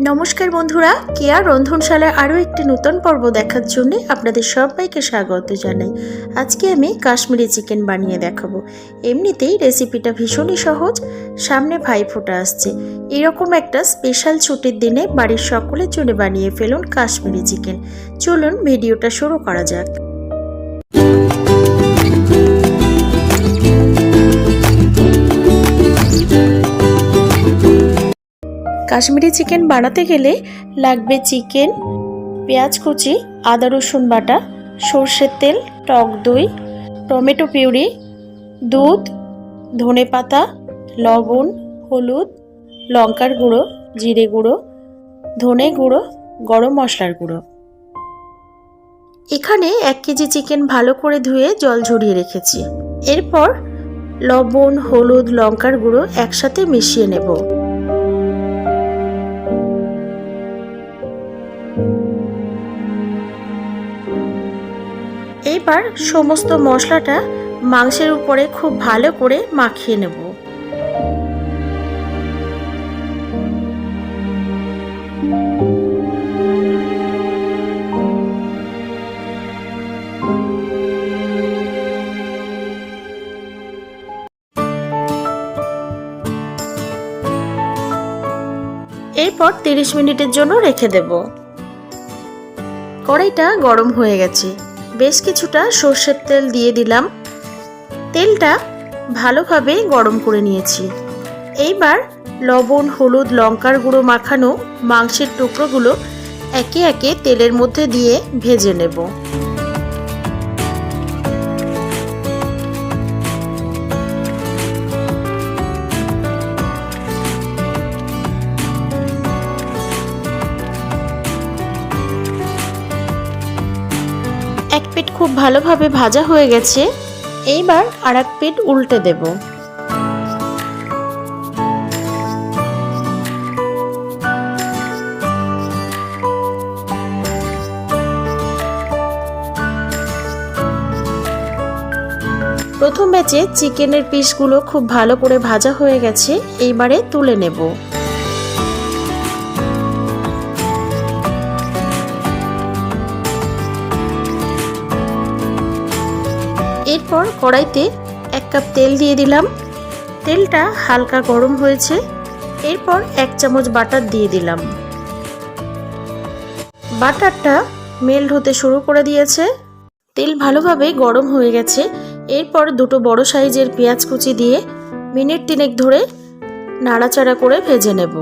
নমস্কার বন্ধুরা, কেয়ার রন্ধনশালার আরও একটি নতুন পর্ব দেখার জন্য আপনাদের সবাইকে স্বাগত জানাই। আজকে আমি কাশ্মীরি চিকেন বানিয়ে দেখাবো। এমনিতেই রেসিপিটা ভীষণই সহজ, সামনে ভাইফোঁটা আসছে, এরকম একটা স্পেশাল ছুটির দিনে বাড়ির সকলের জন্য বানিয়ে ফেলুন কাশ্মীরি চিকেন। চলুন ভিডিওটা শুরু করা যাক। কাশ্মীরি চিকেন বানাতে গেলে লাগবে চিকেন, পেঁয়াজ কুচি, আদা রসুন বাটা, সর্ষের তেল, টক দই, টমেটো পিউরি, দুধ, ধনেপাতা, লবণ, হলুদ, লঙ্কার গুঁড়ো, জিরে গুঁড়ো, ধনে গুঁড়ো, গরম মশলার গুঁড়ো। এখানে 1 কেজি চিকেন ভালো করে ধুয়ে জল ঝরিয়ে রেখেছি। এরপর লবণ, হলুদ, লঙ্কার গুঁড়ো একসাথে মিশিয়ে নেব। এবার সমস্ত মশলাটা মাংসের উপরে খুব ভালো করে মাখিয়ে নেব। এরপর 30 মিনিটের জন্য রেখে দেব। কড়াইটা গরম হয়ে গেছে, বেশ কিছুটা সর্ষের তেল দিয়ে দিলাম। তেলটা ভালোভাবে গরম করে নিয়েছি। এইবার লবণ, হলুদ, লঙ্কার গুঁড়ো মাখানো মাংসের টুকরোগুলো একে একে তেলের মধ্যে দিয়ে ভেজে নেব। এক পিঠ খুব ভালোভাবে ভাজা হয়ে গেছে, এইবার আরেক পিঠ উল্টে দেব। প্রথম ব্যাচে চিকেনের পিসগুলো খুব ভালো করে ভাজা হয়ে গেছে, এইবারে তুলে নেব। এরপর কড়াইতে 1 কাপ তেল দিয়ে দিলাম। তেলটা হালকা গরম হয়েছে, এরপর 1 চামচ বাটার দিয়ে দিলাম। বাটারটা মেল্ট হতে শুরু করে দিয়েছে, তেল ভালোভাবে গরম হয়ে গেছে। এরপর দুটো বড় সাইজের পেঁয়াজ কুচি দিয়ে মিনিট 3 ধরে নাড়াচাড়া করে ভেজে নেব।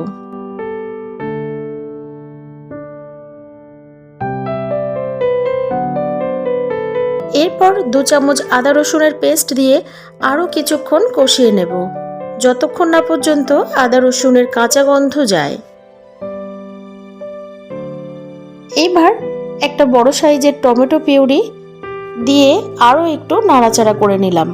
এরপর 2 চামচ আদা রসুনের পেস্ট দিয়ে আরও কিছুক্ষণ কষিয়ে নেব, যতক্ষণ না পর্যন্ত আদা রসুনের কাঁচা গন্ধ যায়। এবার একটা বড় সাইজের টমেটো পিউরি দিয়ে আরও একটু নাড়াচাড়া করে নিলাম।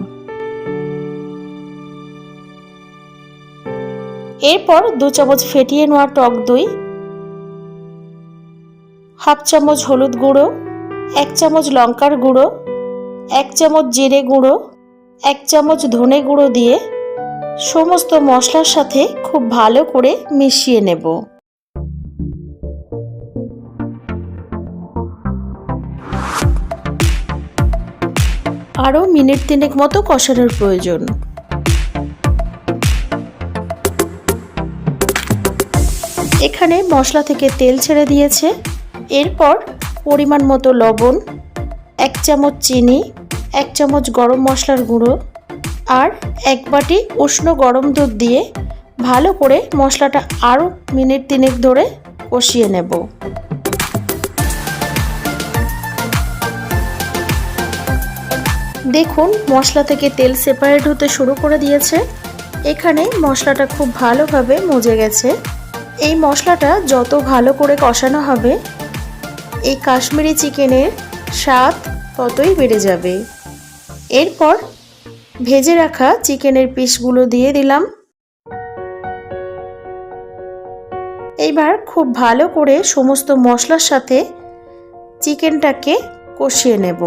এরপর 2 চামচ ফেটিয়ে নেওয়া টক দই, 1/2 চামচ হলুদ গুঁড়ো, 1 চামচ লঙ্কার গুঁড়ো, 1 চামচ জিরে গুঁড়ো, 1 চামচ ধনে গুঁড়ো দিয়ে সমস্ত মশলার সাথে খুব ভালো করে মিশিয়ে নেব। আরও মিনিট 3 মতো কষানোর প্রয়োজন। এখানে মশলা থেকে তেল ছেড়ে দিয়েছে। এরপর পরিমাণ মতো লবণ, 1 চামচ চিনি, 1 চামচ গরম মশলার গুঁড়ো আর 1 বাটি উষ্ণ গরম দুধ দিয়ে ভালো করে মশলাটা আরও মিনিট 3 ধরে কষিয়ে নেব। দেখুন মশলা থেকে তেল সেপারেট হতে শুরু করে দিয়েছে। এখানে মশলাটা খুব ভালোভাবে মজে গেছে। এই মশলাটা যত ভালো করে কষানো হবে এই কাশ্মীরি চিকেনের স্বাদ ততই বেড়ে যাবে। এরপর ভেজে রাখা চিকেনের পিসগুলো দিয়ে দিলাম। এইবার খুব ভালো করে সমস্ত মশলার সাথে চিকেনটাকে কষিয়ে নেব।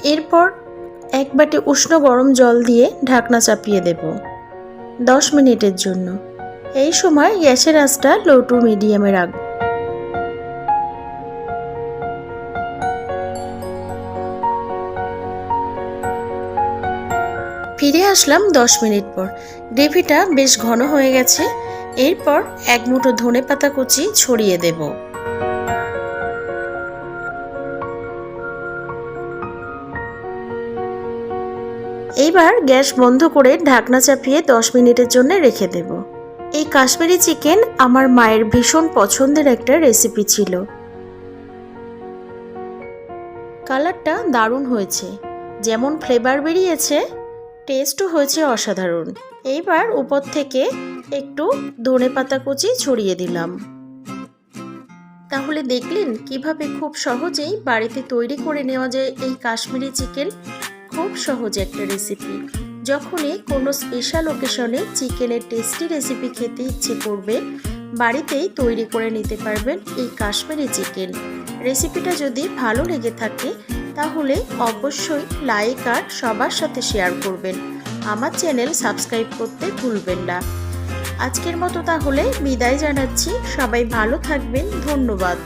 এরপর এক বাটি উষ্ণ গরম জল দিয়ে ঢাকনা চাপিয়ে দেব 10 মিনিটের জন্য। এই সময় গ্যাসের আঁচটা লো টু মিডিয়ামে রাখব। ফিরে আসলাম 10 মিনিট পর। গ্রেভিটা বেশ ঘন হয়ে গেছে। এরপর এক মুঠো ধনেপাতা কুচি ছড়িয়ে দেব। এইবার গ্যাস বন্ধ করে ঢাকনা চাপিয়ে 10 মিনিটের জন্য রেখে দেব। এই কাশ্মীরি চিকেন আমার মায়ের ভীষণ পছন্দের একটা রেসিপি ছিল। কালারটা দারুণ হয়েছে, যেমন ফ্লেভার বেরিয়েছে টেস্টও হয়েছে অসাধারণ। এইবার উপর থেকে একটু ধনেপাতা কুচি ছড়িয়ে দিলাম। তাহলে দেখলেন কিভাবে খুব সহজেই বাড়িতে তৈরি করে নেওয়া যায় এই কাশ্মীরি চিকেন। খুব সহজ একটা রেসিপি। যখনই কোনো স্পেশাল ওকেশনে চিকেনের টেস্টি রেসিপি খেতে ইচ্ছে করবে, বাড়িতেই তৈরি করে নিতে পারবেন এই কাশ্মীরি চিকেন। রেসিপিটা যদি ভালো লেগে থাকে তাহলে অবশ্যই লাইক আর সবার সাথে শেয়ার করবেন। আমার চ্যানেল সাবস্ক্রাইব করতে ভুলবেন না। আজকের মতো তাহলে বিদায় জানাচ্ছি। সবাই ভালো থাকবেন। ধন্যবাদ।